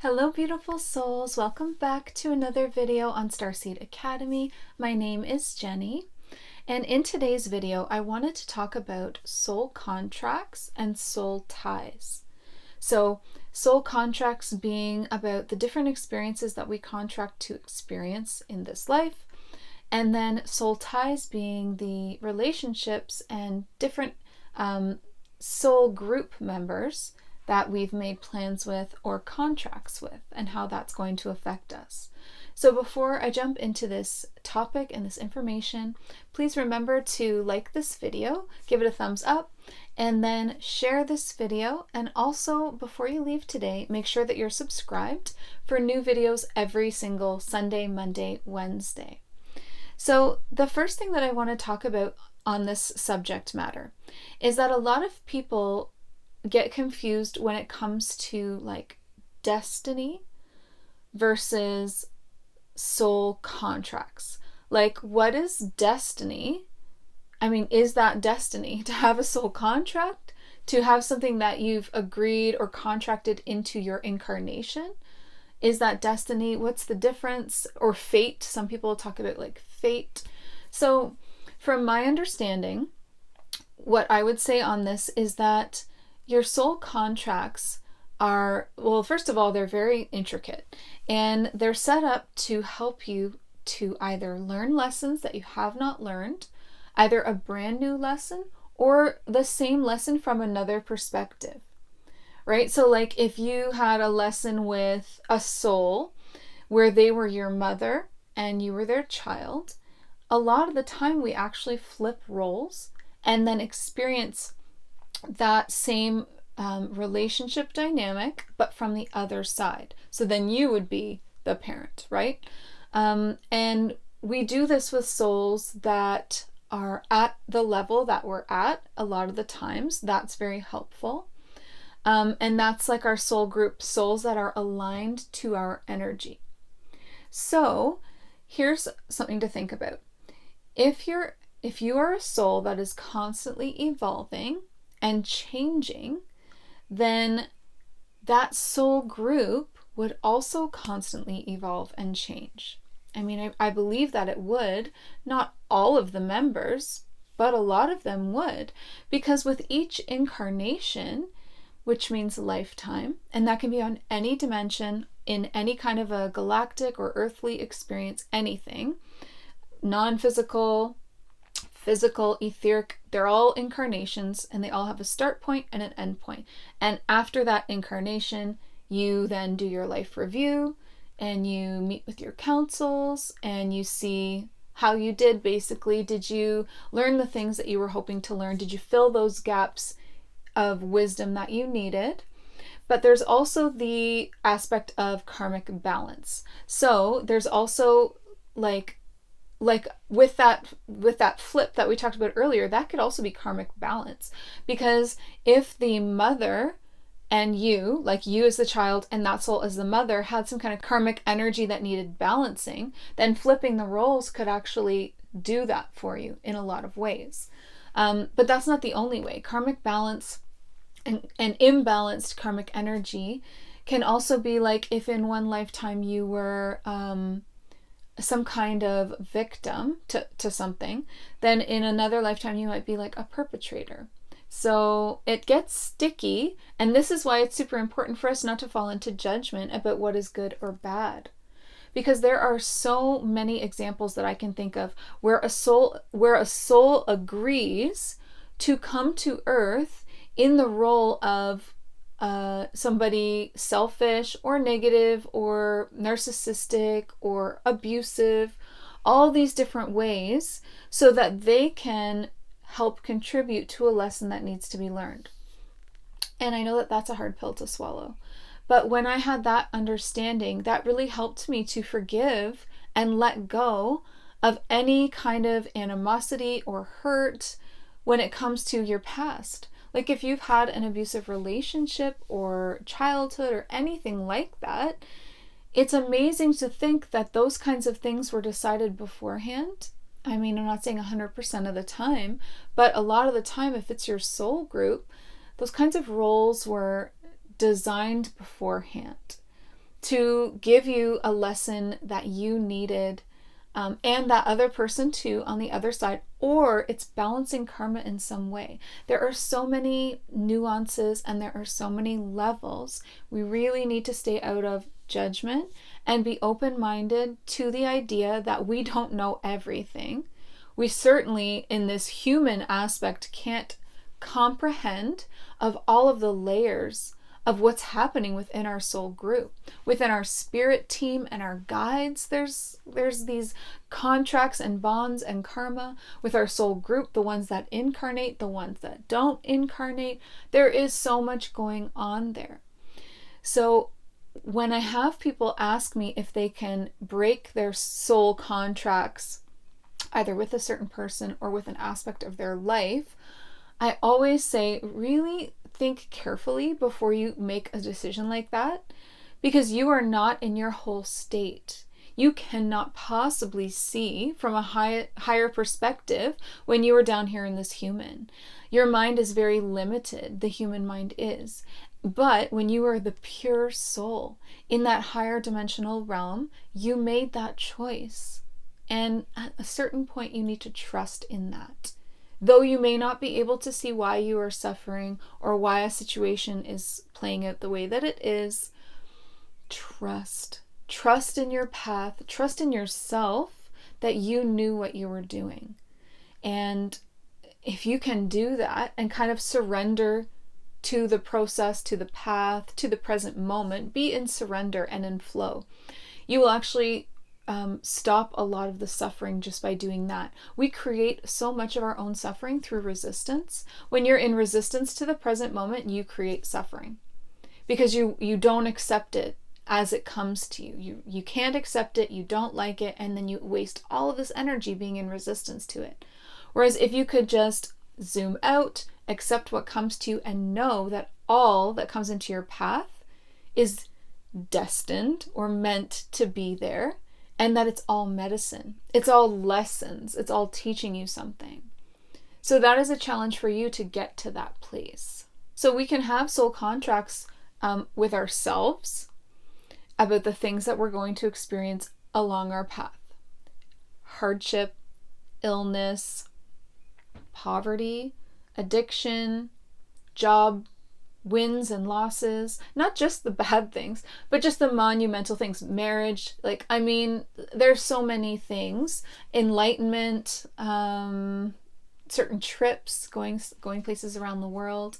Hello beautiful souls, welcome back to another video on Starseed Academy. My name is Jenny, and in today's video I wanted to talk about soul contracts and soul ties. So soul contracts being about the different experiences that we contract to experience in this life, and then soul ties being the relationships and different soul group members that we've made plans with or contracts with, and how that's going to affect us. So before I jump into this topic and this information, please remember to like this video, give it a thumbs up, and then share this video. And also, before you leave today, make sure that you're subscribed for new videos every single Sunday, Monday, Wednesday. So the first thing that I want to talk about on this subject matter is that a lot of people get confused when it comes to like destiny versus soul contracts. Like, what is destiny? I mean, is that destiny to have a soul contract? To have something that you've agreed or contracted into your incarnation? Is that destiny? What's the difference? Or fate? Some people talk about like fate. So from my understanding, what I would say on this is that your soul contracts are, well, first of all, they're very intricate, and they're set up to help you to either learn lessons that you have not learned, either a brand new lesson or the same lesson from another perspective, right? So like if you had a lesson with a soul where they were your mother and you were their child, a lot of the time we actually flip roles and then experience that same relationship dynamic, but from the other side. So then you would be the parent, right? And we do this with souls that are at the level that we're at a lot of the times. That's very helpful. And that's like our soul group, souls that are aligned to our energy. So here's something to think about. If you are a soul that is constantly evolving and changing, then that soul group would also constantly evolve and change. I mean, I believe that it would. Not all of the members, but a lot of them would, because with each incarnation, which means lifetime, and that can be on any dimension, in any kind of a galactic or earthly experience, anything, non-physical, physical, etheric, they're all incarnations, and they all have a start point and an end point. And after that incarnation, you then do your life review and you meet with your councils and you see how you did. Basically, did you learn the things that you were hoping to learn? Did you fill those gaps of wisdom that you needed? But there's also the aspect of karmic balance. So there's also like with that flip that we talked about earlier, that could also be karmic balance. Because if the mother and you, like you as the child and that soul as the mother, had some kind of karmic energy that needed balancing, then flipping the roles could actually do that for you in a lot of ways. But that's not the only way. Karmic balance and imbalanced karmic energy can also be like if in one lifetime you were some kind of victim to something, then in another lifetime you might be like a perpetrator. So it gets sticky, and this is why it's super important for us not to fall into judgment about what is good or bad. Because there are so many examples that I can think of where a soul agrees to come to Earth in the role of somebody selfish or negative or narcissistic or abusive, all these different ways, so that they can help contribute to a lesson that needs to be learned. And I know that that's a hard pill to swallow. But when I had that understanding, that really helped me to forgive and let go of any kind of animosity or hurt when it comes to your past. Like if you've had an abusive relationship or childhood or anything like that, it's amazing to think that those kinds of things were decided beforehand. I mean, I'm not saying 100% of the time, but a lot of the time, if it's your soul group, those kinds of roles were designed beforehand. to give you a lesson that you needed, and that other person too on the other side, or it's balancing karma in some way. There are so many nuances and there are so many levels. We really need to stay out of judgment and be open-minded to the idea that we don't know everything. We certainly, in this human aspect, can't comprehend of all of the layers of what's happening within our soul group, within our spirit team and our guides. There's these contracts and bonds and karma with our soul group, the ones that incarnate, the ones that don't incarnate. There is so much going on there. So when I have people ask me if they can break their soul contracts, either with a certain person or with an aspect of their life, I always say, really think carefully before you make a decision like that, because you are not in your whole state. You cannot possibly see from a higher perspective when you are down here in this human. Your mind is very limited, the human mind is. But when you are the pure soul in that higher dimensional realm, you made that choice. And at a certain point, you need to trust in that. Though you may not be able to see why you are suffering or why a situation is playing out the way that it is, trust. Trust in your path. Trust in yourself that you knew what you were doing. And if you can do that and kind of surrender to the process, to the path, to the present moment, be in surrender and in flow, you will actually stop a lot of the suffering just by doing that. We create so much of our own suffering through resistance. When you're in resistance to the present moment, you create suffering because you don't accept it as it comes to you. You can't accept it, you don't like it, and then you waste all of this energy being in resistance to it. Whereas if you could just zoom out, accept what comes to you, and know that all that comes into your path is destined or meant to be there, and that it's all medicine. It's all lessons. It's all teaching you something. So that is a challenge for you to get to that place. So we can have soul contracts with ourselves about the things that we're going to experience along our path. Hardship, illness, poverty, addiction, job wins and losses, not just the bad things, but just the monumental things, marriage, there's so many things, enlightenment, certain trips, going places around the world.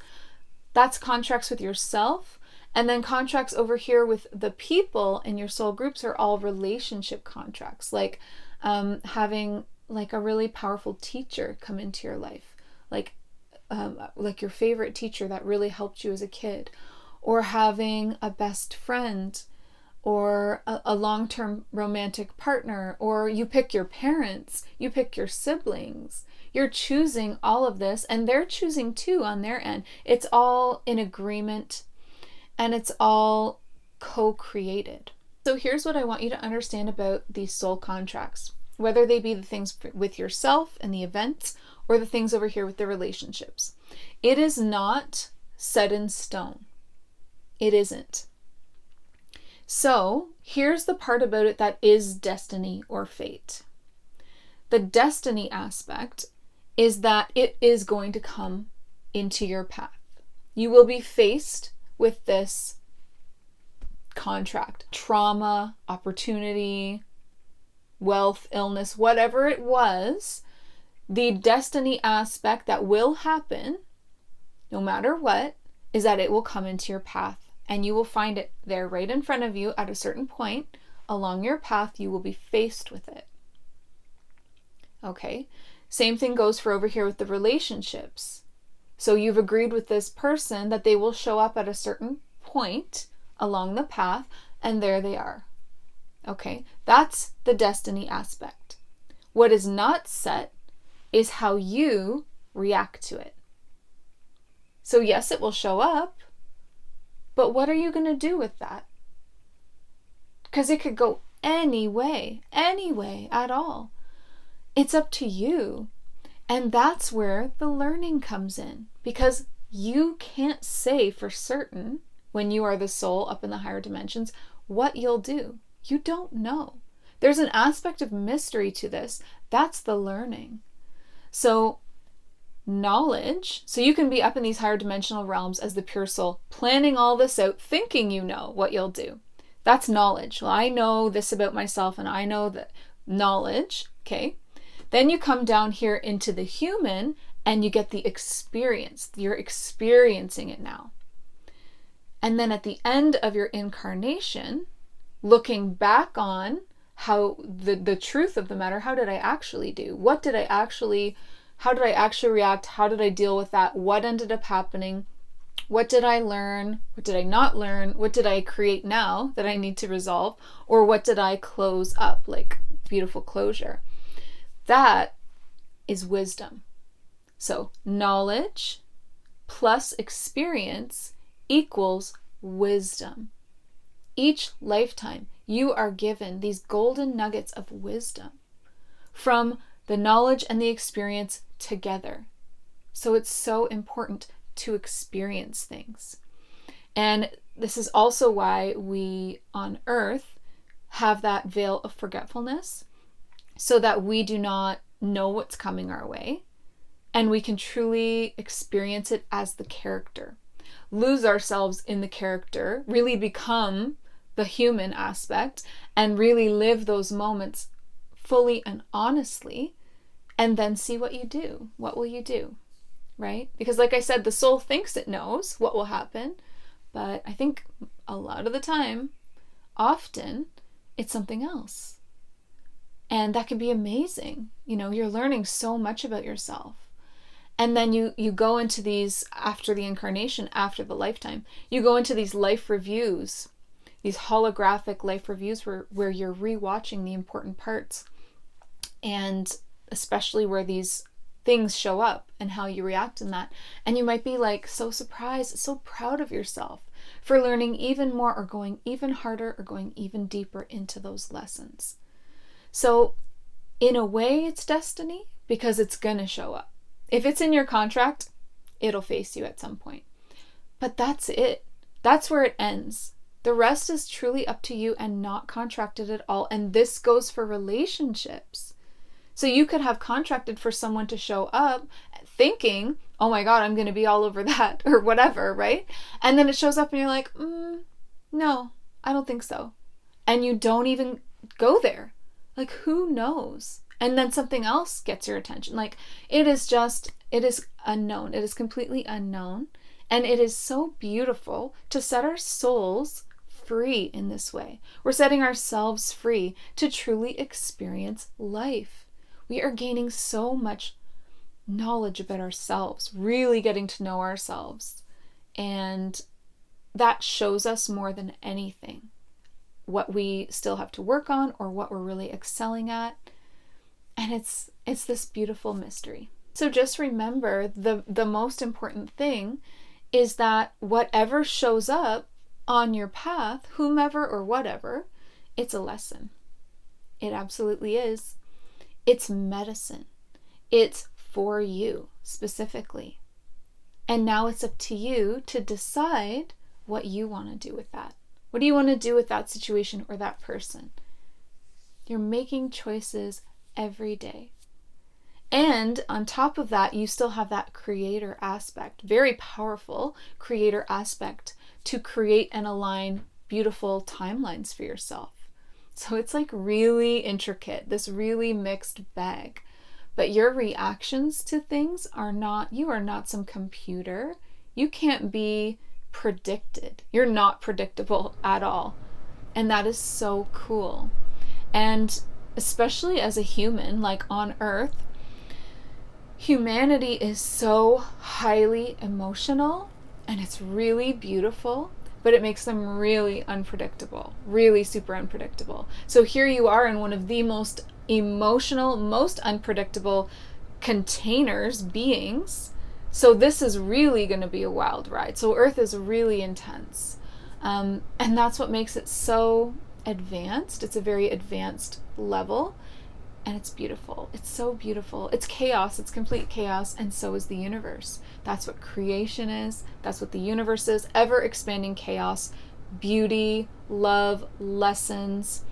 That's contracts with yourself. And then contracts over here with the people in your soul groups are all relationship contracts, like having like a really powerful teacher come into your life, like your favorite teacher that really helped you as a kid, or having a best friend, or a long-term romantic partner, or you pick your parents, you pick your siblings. You're choosing all of this, and they're choosing too on their end. It's all in agreement, and it's all co-created. So here's what I want you to understand about these soul contracts, whether they be the things with yourself and the events, or the things over here with the relationships. It is not set in stone. It isn't. So here's the part about it that is destiny or fate. The destiny aspect is that it is going to come into your path. You will be faced with this contract, trauma, opportunity, wealth, illness, whatever it was. The destiny aspect that will happen, no matter what, is that it will come into your path, and you will find it there right in front of you at a certain point along your path. You will be faced with it. Okay, same thing goes for over here with the relationships. So you've agreed with this person that they will show up at a certain point along the path, and there they are. Okay, that's the destiny aspect. What is not set is how you react to it. So yes, it will show up, but what are you going to do with that? Because it could go any way at all. It's up to you. And that's where the learning comes in, because you can't say for certain when you are the soul up in the higher dimensions what you'll do. You don't know. There's an aspect of mystery to this. That's the learning. So knowledge, so you can be up in these higher dimensional realms as the pure soul, planning all this out, thinking you know what you'll do. That's knowledge. Well, I know this about myself, and I know that knowledge, okay? Then you come down here into the human and you get the experience. You're experiencing it now. And then at the end of your incarnation, looking back on how the truth of the matter, how did I actually do? How did I actually react? How did I deal with that? What ended up happening? What did I learn? What did I not learn? What did I create now that I need to resolve? Or what did I close up? Like beautiful closure. That is wisdom. So knowledge plus experience equals wisdom. Each lifetime, you are given these golden nuggets of wisdom from the knowledge and the experience together. So it's so important to experience things. And this is also why we on earth have that veil of forgetfulness, so that we do not know what's coming our way and we can truly experience it as the character. Lose ourselves in the character, really become the human aspect, and really live those moments fully and honestly, and then see what you do. What will you do? Right? Because like I said, the soul thinks it knows what will happen, but I think a lot of the time, often, it's something else. And that can be amazing. You know, you're learning so much about yourself. And then you go into these, after the incarnation, after the lifetime, you go into these life reviews, these holographic life reviews where you're rewatching the important parts, and especially where these things show up and how you react in that. And you might be like so surprised, so proud of yourself for learning even more, or going even harder, or going even deeper into those lessons. So in a way, it's destiny, because it's going to show up. If it's in your contract, it'll face you at some point. But that's it. That's where it ends. The rest is truly up to you and not contracted at all. And this goes for relationships. So you could have contracted for someone to show up thinking, oh my God, I'm going to be all over that, or whatever, right? And then it shows up and you're like, no, I don't think so. And you don't even go there. Like, who knows? And then something else gets your attention. Like, it is unknown. It is completely unknown. And it is so beautiful to set our souls free in this way. We're setting ourselves free to truly experience life. We are gaining so much knowledge about ourselves, really getting to know ourselves. And that shows us more than anything what we still have to work on, or what we're really excelling at. And it's this beautiful mystery. So just remember, the most important thing is that whatever shows up on your path, whomever or whatever, it's a lesson. It absolutely is. It's medicine. It's for you specifically. And now it's up to you to decide what you want to do with that. What do you want to do with that situation or that person? You're making choices every day. And on top of that, you still have that creator aspect, very powerful creator aspect, to create and align beautiful timelines for yourself. So it's like really intricate, this really mixed bag. But your reactions to things are not, you are not some computer. You can't be predicted. You're not predictable at all. And that is so cool. And especially as a human, like on Earth, humanity is so highly emotional, and it's really beautiful, but it makes them really unpredictable, really super unpredictable. So here you are in one of the most emotional, most unpredictable containers, beings. So this is really going to be a wild ride. So Earth is really intense. And that's what makes it so advanced. It's a very advanced level. And it's beautiful. It's so beautiful. It's chaos. It's complete chaos. And so is the universe. That's what creation is. That's what the universe is. Ever expanding chaos, beauty, love, lessons.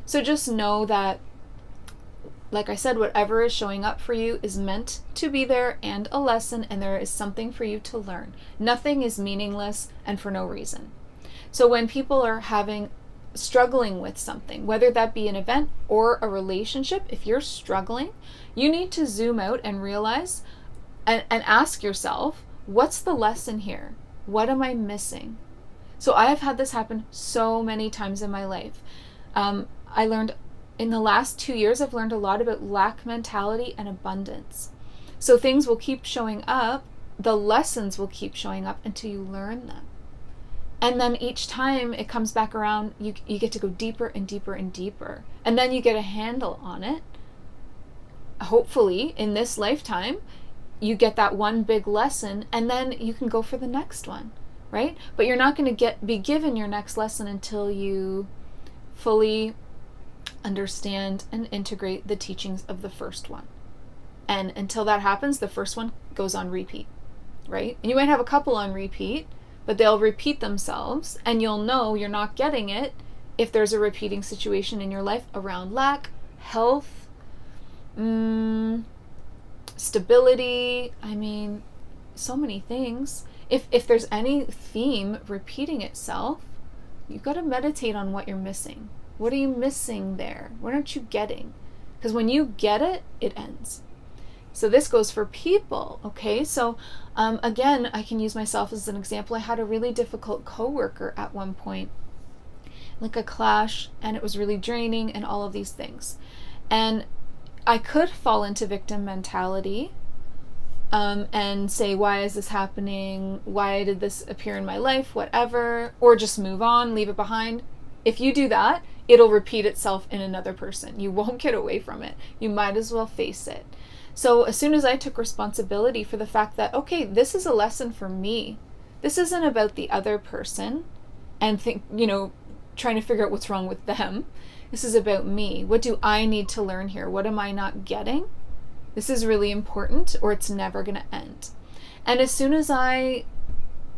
So just know that, like I said, whatever is showing up for you is meant to be there and a lesson, and there is something for you to learn. Nothing is meaningless and for no reason. So when people are struggling with something, whether that be an event or a relationship, if you're struggling, you need to zoom out and realize and ask yourself, what's the lesson here? What am I missing? So I have had this happen so many times in my life. I learned in the last 2 years, I've learned a lot about lack mentality and abundance. So things will keep showing up, the lessons will keep showing up until you learn them. And then each time it comes back around, you get to go deeper and deeper and deeper. And then you get a handle on it. Hopefully, in this lifetime, you get that one big lesson, and then you can go for the next one, right? But you're not going to be given your next lesson until you fully understand and integrate the teachings of the first one. And until that happens, the first one goes on repeat, right? And you might have a couple on repeat, but they'll repeat themselves, and you'll know you're not getting it if there's a repeating situation in your life around lack, health, stability. I mean, so many things. If there's any theme repeating itself, you've got to meditate on what you're missing. What are you missing there? What aren't you getting? Because when you get it, it ends. So this goes for people, okay? So again, I can use myself as an example. I had a really difficult coworker at one point, like a clash, and it was really draining and all of these things. And I could fall into victim mentality and say, why is this happening? Why did this appear in my life? Whatever. Or just move on, leave it behind. If you do that, it'll repeat itself in another person. You won't get away from it. You might as well face it. So as soon as I took responsibility for the fact that, okay, this is a lesson for me. This isn't about the other person and trying to figure out what's wrong with them. This is about me. What do I need to learn here? What am I not getting? This is really important, or it's never going to end. And as soon as I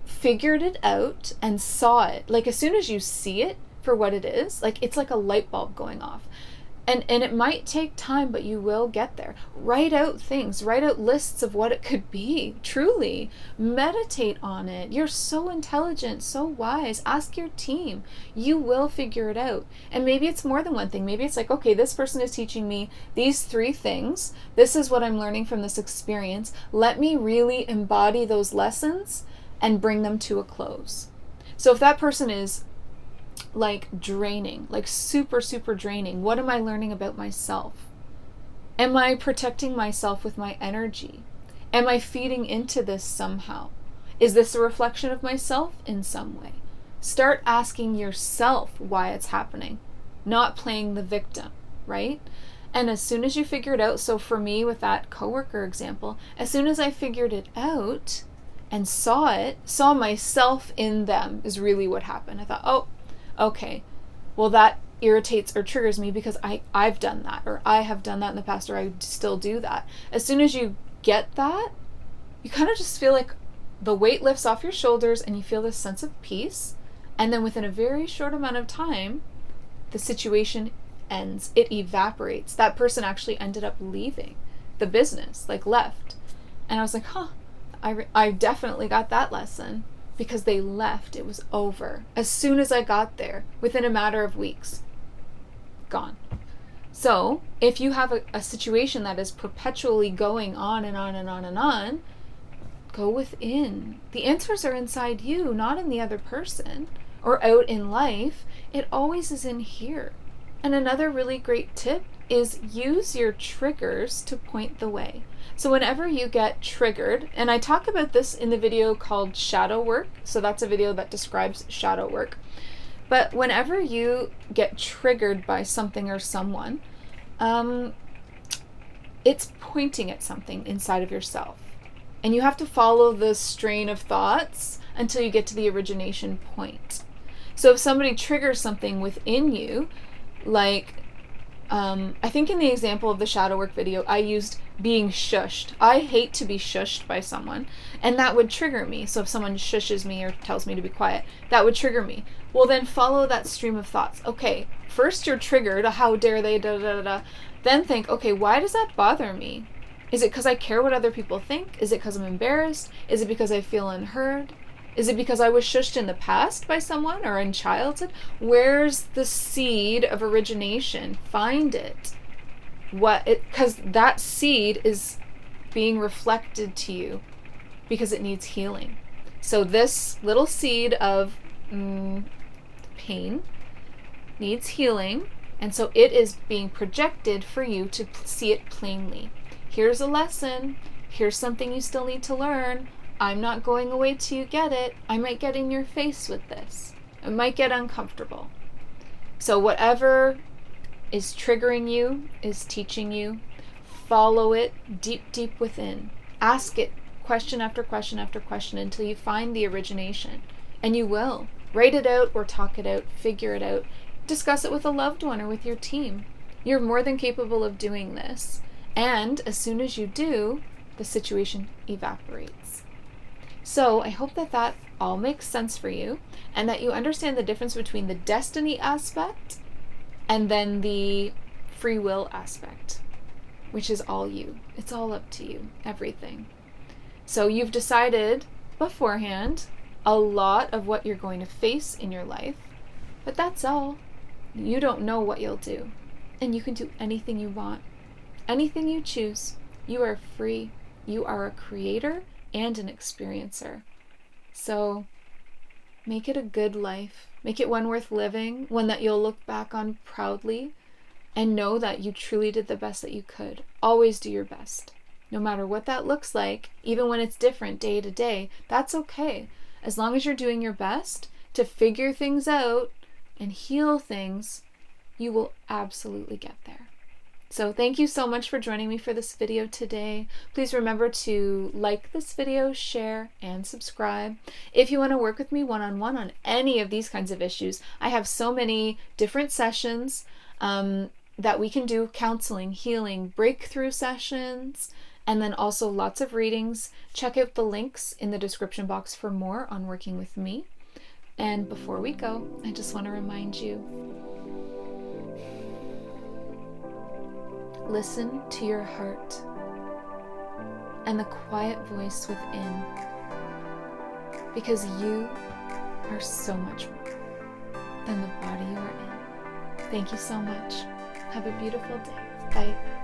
figured it out and saw it, like as soon as you see it for what it is, like it's like a light bulb going off. And it might take time, but you will get there. Write out things, write out lists of what it could be, truly. Meditate on it. You're so intelligent, so wise. Ask your team. You will figure it out. And maybe it's more than one thing. Maybe it's like, okay, this person is teaching me these 3 things. This is what I'm learning from this experience. Let me really embody those lessons and bring them to a close. So if that person is like draining, like super, super draining, what am I learning about myself? Am I protecting myself with my energy? Am I feeding into this somehow? Is this a reflection of myself in some way? Start asking yourself why it's happening, not playing the victim, right? And as soon as you figure it out, so for me with that coworker example, as soon as I figured it out and saw myself in them is really what happened. I thought, oh, okay, well that irritates or triggers me because I've done that, or I have done that in the past, or I still do that. As soon as you get that, you kind of just feel like the weight lifts off your shoulders and you feel this sense of peace. And then within a very short amount of time, the situation ends. It evaporates. That person actually ended up leaving the business, like left. And I was like, I definitely got that lesson. Because they left, it was over. As soon as I got there, within a matter of weeks, gone. So if you have a situation that is perpetually going on and on and on and on, go within. The answers are inside you, not in the other person or out in life. It always is in here. And another really great tip is use your triggers to point the way. So whenever you get triggered, and I talk about this in the video called shadow work, so that's a video that describes shadow work. But whenever you get triggered by something or someone, it's pointing at something inside of yourself. And you have to follow the strain of thoughts until you get to the origination point. So if somebody triggers something within you, like I think in the example of the shadow work video, I used being shushed. I hate to be shushed by someone, and that would trigger me. So if someone shushes me or tells me to be quiet, that would trigger me. Well, then follow that stream of thoughts. Okay, first you're triggered, how dare they, da da da da. Then think, okay, why does that bother me? Is it because I care what other people think? Is it because I'm embarrassed? Is it because I feel unheard? Is it because I was shushed in the past by someone or in childhood? Where's the seed of origination? Find it. Because that seed is being reflected to you because it needs healing. So this little seed of pain needs healing, and so it is being projected for you to see it plainly. Here's a lesson. Here's something you still need to learn. I'm not going away till you get it. I might get in your face with this. It might get uncomfortable. So whatever is triggering you, is teaching you, follow it deep, deep within. Ask it question after question after question until you find the origination. And you will. Write it out or talk it out, figure it out. Discuss it with a loved one or with your team. You're more than capable of doing this. And as soon as you do, the situation evaporates. So I hope that that all makes sense for you, and that you understand the difference between the destiny aspect and then the free will aspect, which is all you. It's all up to you, everything. So you've decided beforehand a lot of what you're going to face in your life, but that's all. You don't know what you'll do, and you can do anything you want, anything you choose. You are free. You are a creator and an experiencer. So make it a good life. Make it one worth living, one that you'll look back on proudly and know that you truly did the best that you could. Always do your best. No matter what that looks like, even when it's different day to day, that's okay. As long as you're doing your best to figure things out and heal things, you will absolutely get there. So thank you so much for joining me for this video today. Please remember to like this video, share, and subscribe. If you want to work with me one-on-one on any of these kinds of issues, I have so many different sessions that we can do: counseling, healing, breakthrough sessions, and then also lots of readings. Check out the links in the description box for more on working with me. And before we go, I just want to remind you, listen to your heart and the quiet voice within, because you are so much more than the body you are in. Thank you so much. Have a beautiful day. Bye.